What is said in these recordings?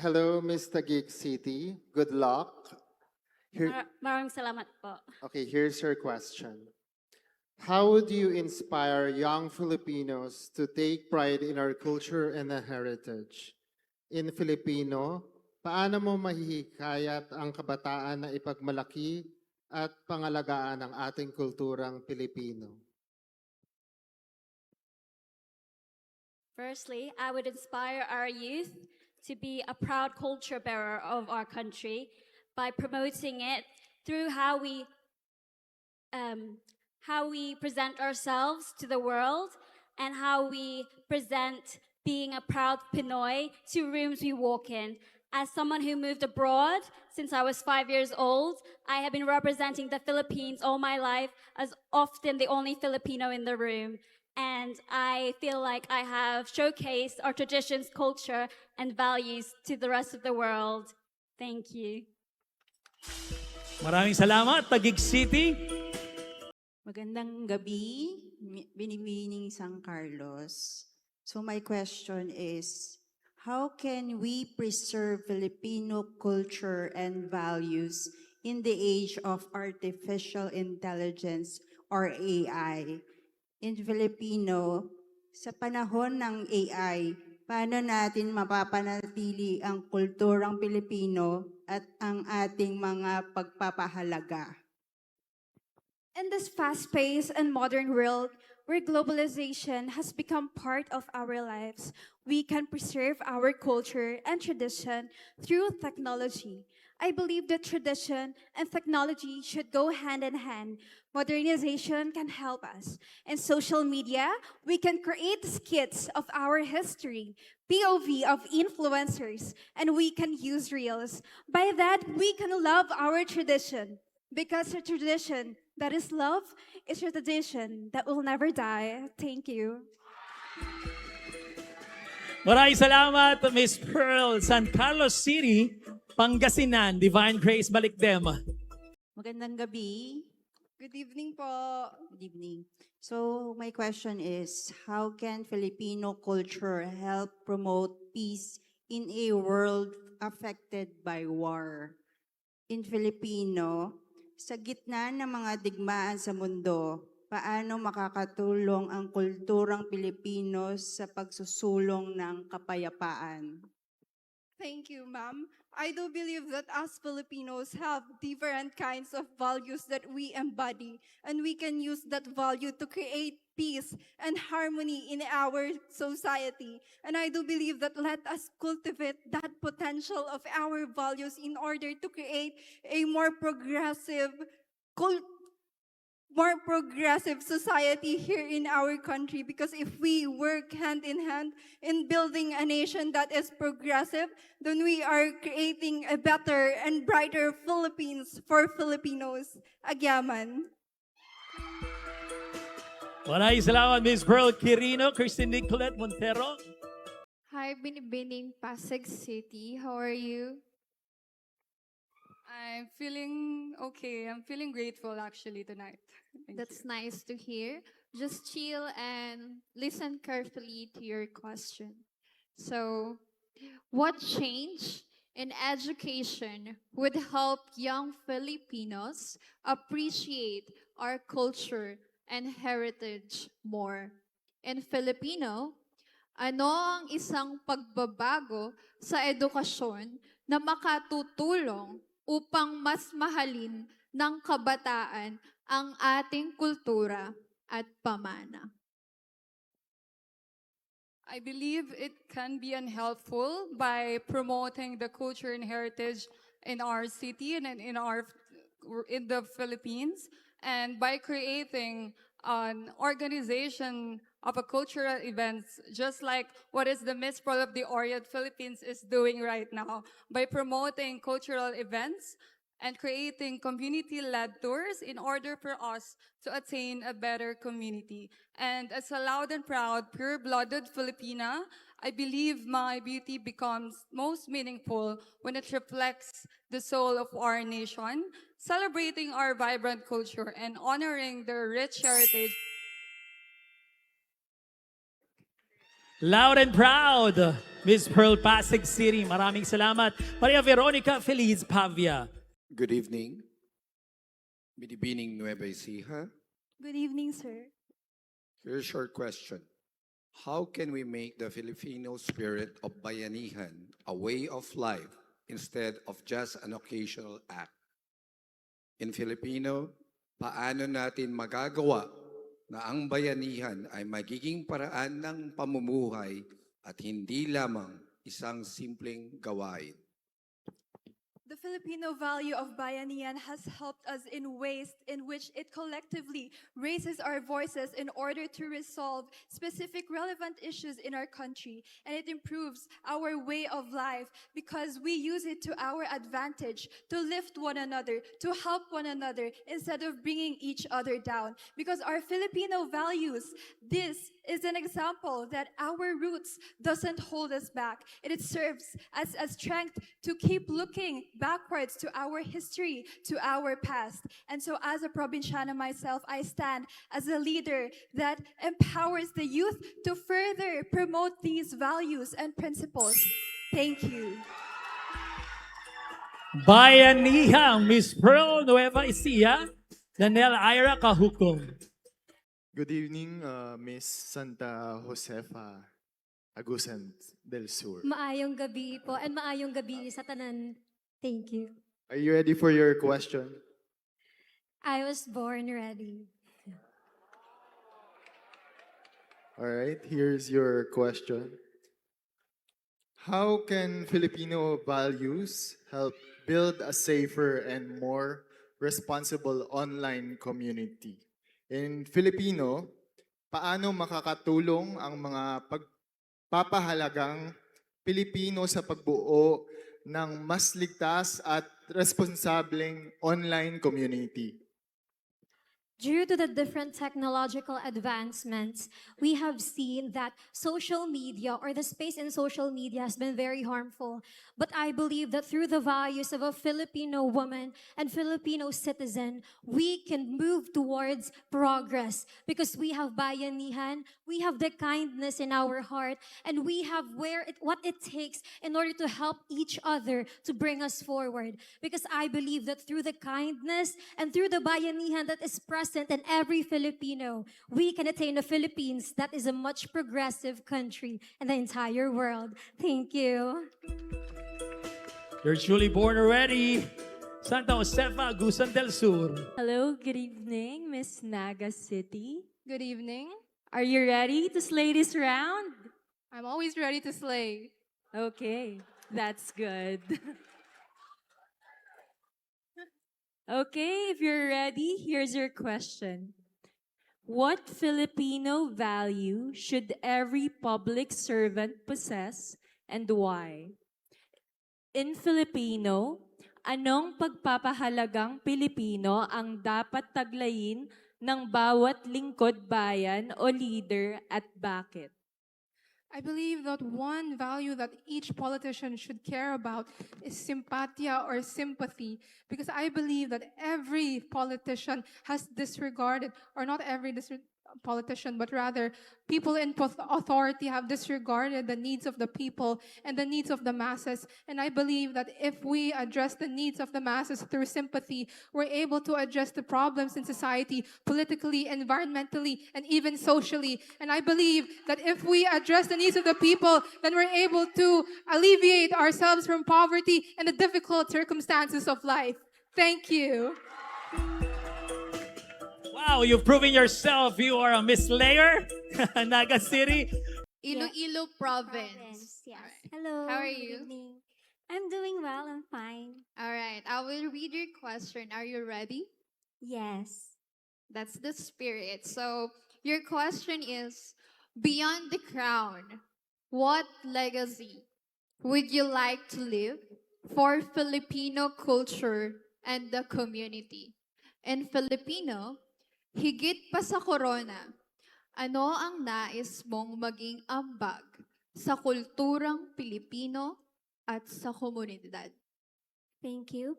Hello, Miss Taguig City. Good luck. Here, Maraming salamat po. okay, here's your question. How would you inspire young Filipinos to take pride in our culture and heritage? In Filipino, paano mo mahihikayat ang kabataan na ipagmalaki at pangalagaan ang ating kulturang Pilipino? Firstly, I would inspire our youth to be a proud culture bearer of our country by promoting it through how we present ourselves to the world and how we present being a proud Pinoy to rooms we walk in. As someone who moved abroad since I was 5 years old, I have been representing the Philippines all my life as often the only Filipino in the room. And I feel like I have showcased our traditions, culture, and values to the rest of the world. Thank you. Maraming salamat, Taguig City. Magandang gabi, Binibining San Carlos. So my question is, how can we preserve Filipino culture and values in the age of artificial intelligence or AI? In Filipino, sa panahon ng AI, paano natin mapapanatili ang kulturang Pilipino at ang ating mga pagpapahalaga? In this fast-paced and modern world, where globalization has become part of our lives, we can preserve our culture and tradition through technology. I believe that tradition and technology should go hand in hand. Modernization can help us. In social media, we can create skits of our history, POV of influencers, and we can use reels. By that, we can love our tradition. Because a tradition that is love is a tradition that will never die. Thank you. Maraming salamat, Miss Pearl, San Carlos City, Pangasinan. Divine Grace, balik them. Magandang gabi. Good evening po. Good evening. So my question is, how can Filipino culture help promote peace in a world affected by war? In Filipino, sa gitna ng mga digmaan sa mundo, paano makakatulong ang kulturang Pilipino sa pagsusulong ng kapayapaan? Thank you, ma'am. I do believe that us Filipinos have different kinds of values that we embody, and we can use that value to create peace and harmony in our society. And I do believe that let us cultivate that potential of our values in order to create a more progressive society here in our country, because if we work hand in hand in building a nation that is progressive, then we are creating a better and brighter Philippines for Filipinos. Agyaman. Maraming salamat, Miss Pearl Quirino, Christine Nicolette Montero. Hi, Binibining Pasig City. How are you? I'm feeling okay. I'm feeling grateful actually tonight. Thank That's you. nice to hear. Just chill and listen carefully to your question. So, what change in education would help young Filipinos appreciate our culture and heritage more? In Filipino, ano ang isang pagbabago sa edukasyon na makatutulong upang mas mahalin ng kabataan ang ating kultura at pamana? I believe it can be unhelpful by promoting the culture and heritage in our city and in the Philippines, and by creating an organization of a cultural events, just like what is the Miss Pearl of the Orient Philippines is doing right now, by promoting cultural events and creating community-led tours in order for us to attain a better community. And as a loud and proud, pure-blooded Filipina, I believe my beauty becomes most meaningful when it reflects the soul of our nation, celebrating our vibrant culture and honoring the rich heritage. Loud and proud. Miss Pearl, Pasig City. Maraming salamat. Maria Veronica Feliz Pavia. Good evening. Binibining Nueva Ecija. Good evening, sir. Here's a short question. How can we make the Filipino spirit of bayanihan a way of life instead of just an occasional act? In Filipino, paano natin magagawa na ang bayanihan ay magiging paraan ng pamumuhay at hindi lamang isang simpleng gawain? The Filipino value of bayanihan has helped us in ways in which it collectively raises our voices in order to resolve specific relevant issues in our country, and it improves our way of life because we use it to our advantage to lift one another, to help one another instead of bringing each other down. Because our Filipino values, this is an example that our roots doesn't hold us back. It serves as a strength to keep looking backwards to our history, to our past. And so as a provinciana myself, I stand as a leader that empowers the youth to further promote these values and principles. Thank you. Bayanihan, Miss Pearl Nueva Ecija. Daniel Ira Kahukom. Good evening, Miss Santa Josefa Agusan del Sur. Maayong gabi po and maayong gabi sa tanan. Thank you. Are you ready for your question? I was born ready. All right, here's your question. How can Filipino values help build a safer and more responsible online community? In Filipino, paano makakatulong ang mga pagpapahalagang Pilipino sa pagbuo ng mas ligtas at responsableng online community? Due to the different technological advancements, we have seen that social media or the space in social media has been very harmful. But I believe that through the values of a Filipino woman and Filipino citizen, we can move towards progress because we have bayanihan, we have the kindness in our heart, and we have what it takes in order to help each other to bring us forward. Because I believe that through the kindness and through the bayanihan that is present in every Filipino, we can attain a Philippines that is a much progressive country in the entire world. Thank you. You're truly born already. Santa Josefa Agusan del Sur. Hello, good evening, Miss Naga City. Good evening. Are you ready to slay this round? I'm always ready to slay. Okay, that's good. Okay, if you're ready, here's your question. What Filipino value should every public servant possess and why? In Filipino, anong pagpapahalagang Pilipino ang dapat taglayin ng bawat lingkod bayan o leader at bakit? I believe that one value that each politician should care about is simpatia or sympathy, because I believe that every politician has disregarded, or not every politician, but rather people in authority have disregarded the needs of the people and the needs of the masses. And I believe that if we address the needs of the masses through sympathy, we're able to address the problems in society, politically, environmentally, and even socially. And I believe that if we address the needs of the people, then we're able to alleviate ourselves from poverty and the difficult circumstances of life. Thank you. Wow, you've proven yourself. You are a Miss Layer, Naga City. Iloilo Province. Yes. How Hello. are good you? evening. I'm doing well. I'm fine. All right, I will read your question. Are you ready? Yes. That's the spirit. So, your question is, beyond the crown, what legacy would you like to leave for Filipino culture and the community? In Filipino, higit pa sa corona, ano ang nais mong maging ambag sa kulturang Pilipino at sa komunidad? Thank you.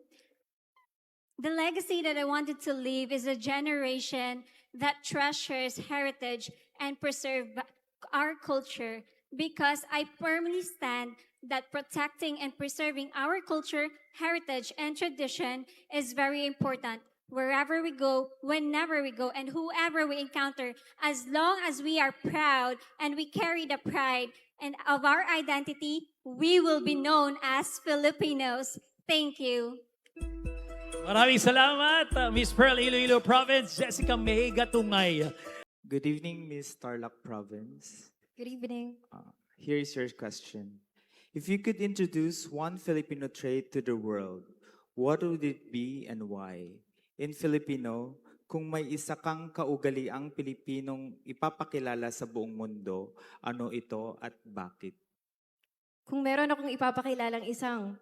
The legacy that I wanted to leave is a generation that treasures heritage and preserve our culture, because I firmly stand that protecting and preserving our culture, heritage, and tradition is very important wherever we go, whenever we go, and whoever we encounter, as long as we are proud and we carry the pride and of our identity, we will be known as Filipinos. Thank you. Maraming salamat, Miss Pearl, Iloilo Province, Jessica May Gatungay. Good evening, Miss Tarlac Province. Good evening. Here is your question. If you could introduce one Filipino trait to the world, what would it be and why? In Filipino, kung may isa kang kaugaliang Pilipinong ipapakilala sa buong mundo, ano ito at bakit? Kung meron akong ipapakilalang isang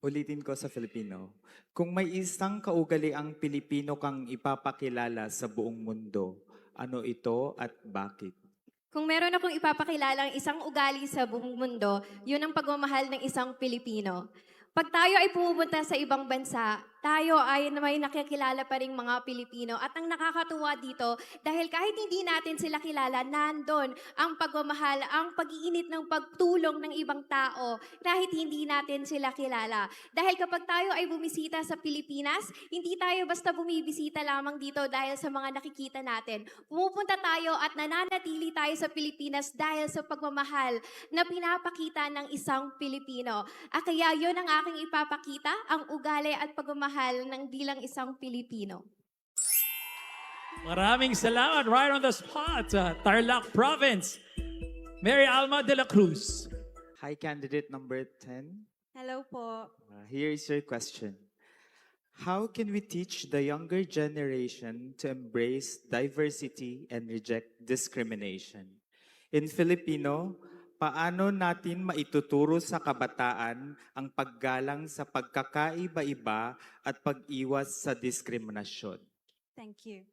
Ulitin ko sa Filipino. Kung may isang kaugaliang Pilipino kang ipapakilala sa buong mundo, ano ito at bakit? Kung meron akong ipapakilalang isang ugali sa buong mundo, yun ang pagmamahal ng isang Pilipino. Pag tayo ay pumunta sa ibang bansa, tayo ay may nakikilala pa ring mga Pilipino. At ang nakakatuwa dito, dahil kahit hindi natin sila kilala, nandun ang pagmamahal, ang pag-iinit ng pagtulong ng ibang tao, kahit hindi natin sila kilala. Dahil kapag tayo ay bumisita sa Pilipinas, hindi tayo basta bumibisita lamang dito dahil sa mga nakikita natin. Pumupunta tayo at nananatili tayo sa Pilipinas dahil sa pagmamahal na pinapakita ng isang Pilipino. Kaya yun ang aking ipapakita, ang ugali at pagmamahal ng bilang isang Pilipino. Maraming salamat. Right on the spot, Tarlac Province, Mary Alma de la Cruz. Hi, candidate number 10. Hello po. Here is your question. How can we teach the younger generation to embrace diversity and reject discrimination? In Filipino, paano natin maituturo sa kabataan ang paggalang sa pagkakaiba-iba at pag-iwas sa diskriminasyon? Thank you.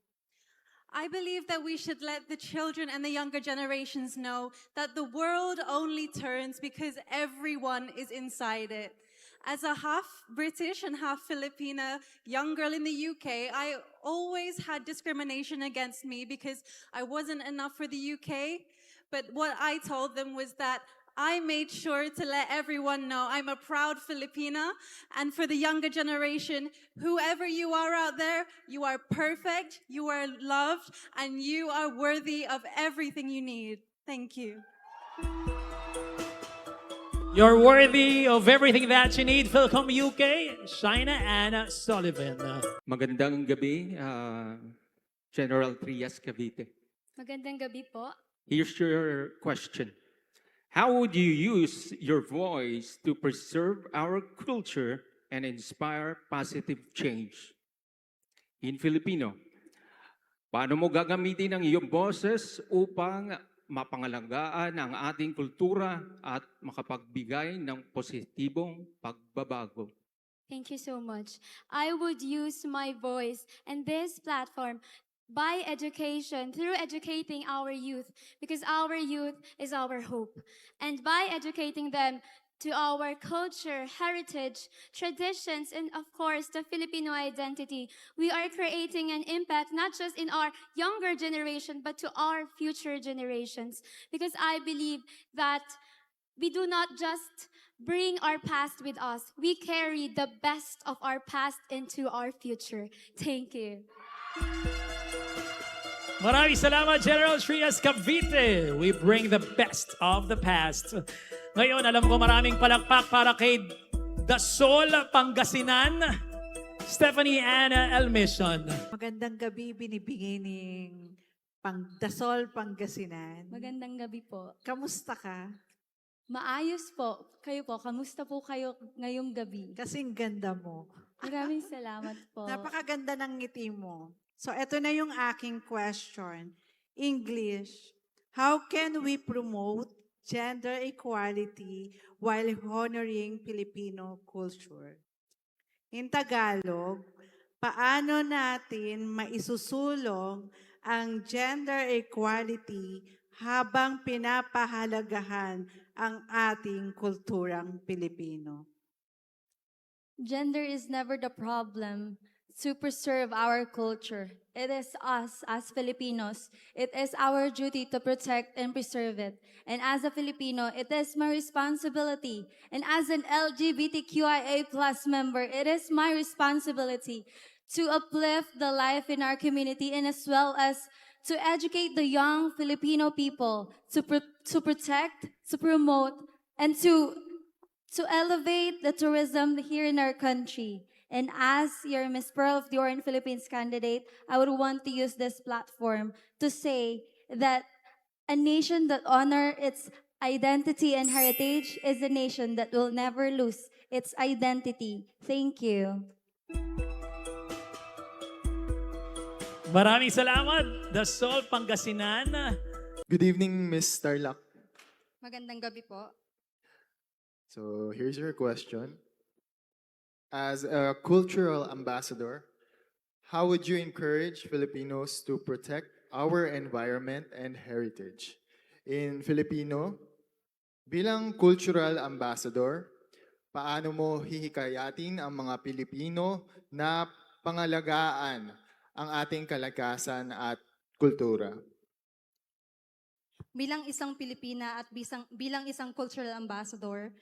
I believe that we should let the children and the younger generations know that the world only turns because everyone is inside it. As a half British and half Filipina young girl in the UK, I always had discrimination against me because I wasn't enough for the UK. But what I told them was that I made sure to let everyone know I'm a proud Filipina. And for the younger generation, whoever you are out there, you are perfect, you are loved, and you are worthy of everything you need. Thank you. You're worthy of everything that you need. Philcom UK, Shaina Anna Sullivan. Magandang gabi, General Trias Cavite. Magandang gabi po. Here's your question. How would you use your voice to preserve our culture and inspire positive change? In Filipino, paano mo gagamitin ang iyong boses upang mapangalagaan ang ating kultura at makapagbigay ng positibong pagbabago? Thank you so much. I would use my voice and this platform by education, through educating our youth, because our youth is our hope. And by educating them to our culture, heritage, traditions, and of course, the Filipino identity, we are creating an impact not just in our younger generation, but to our future generations. Because I believe that we do not just bring our past with us, we carry the best of our past into our future. Thank you. Maraming salamat, General Trias Cavite. We bring the best of the past. Ngayon, alam ko maraming palakpak para kay Dasol, Pangasinan, Stephanie Anna Elmission. Magandang gabi, binibigay ng Dasol, Pangasinan. Magandang gabi po. Kamusta ka? Maayos po. Kayo po, kamusta po kayo ngayong gabi? Kasing ganda mo. Maraming salamat po. Napakaganda ng ngiti mo. So, eto na yung aking question. English, how can we promote gender equality while honoring Filipino culture? In Tagalog, paano natin maisusulong ang gender equality habang pinapahalagahan ang ating kulturang Pilipino? Gender is never the problem. to preserve our culture. It is us as Filipinos. It is our duty to protect and preserve it. And as a Filipino, it is my responsibility. And as an LGBTQIA+ member, it is my responsibility to uplift the life in our community and as well as to educate the young Filipino people, to protect, to promote, and to elevate the tourism here in our country. And as your Miss Pearl of the Orient Philippines candidate, I would want to use this platform to say that a nation that honors its identity and heritage is a nation that will never lose its identity. Thank you. Maraming salamat, Dasol, Pangasinan. Good evening, Miss Tarlac. Magandang gabi po. So here's your question. As a cultural ambassador, how would you encourage Filipinos to protect our environment and heritage? In Filipino, bilang cultural ambassador, paano mo hihikayatin ang mga Pilipino na pangalagaan ang ating kalakasan at kultura? Bilang isang Pilipina at bilang isang cultural ambassador,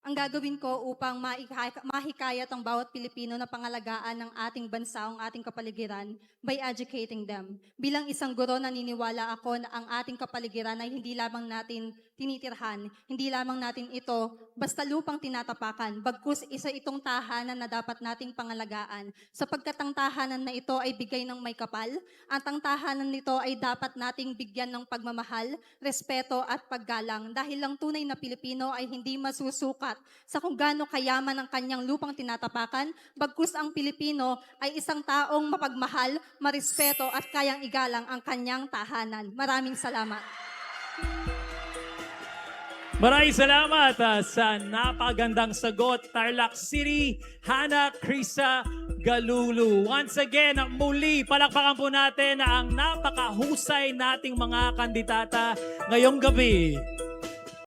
ang gagawin ko upang mahikayat ang bawat Pilipino na pangalagaan ng ating bansa, ang ating kapaligiran, by educating them. Bilang isang guro, naniniwala ako na ang ating kapaligiran ay hindi lamang natin tinitirhan, hindi lamang natin ito basta lupang tinatapakan, bagkus isa itong tahanan na dapat nating pangalagaan. Sapagkat ang tahanan na ito ay bigay ng may kapal, at ang tahanan nito ay dapat nating bigyan ng pagmamahal, respeto at paggalang. Dahil lang tunay na Pilipino ay hindi masusukat sa kung gaano kayaman ang kanyang lupang tinatapakan, bagkus ang Pilipino ay isang taong mapagmahal, marespeto at kayang igalang ang kanyang tahanan. Maraming salamat. Maraming salamat sa napagandang sagot, Tarlac City, Hannah Krisa Galulu. Once again, muli, palakpakan po natin ang napakahusay nating mga kandidata ngayong gabi.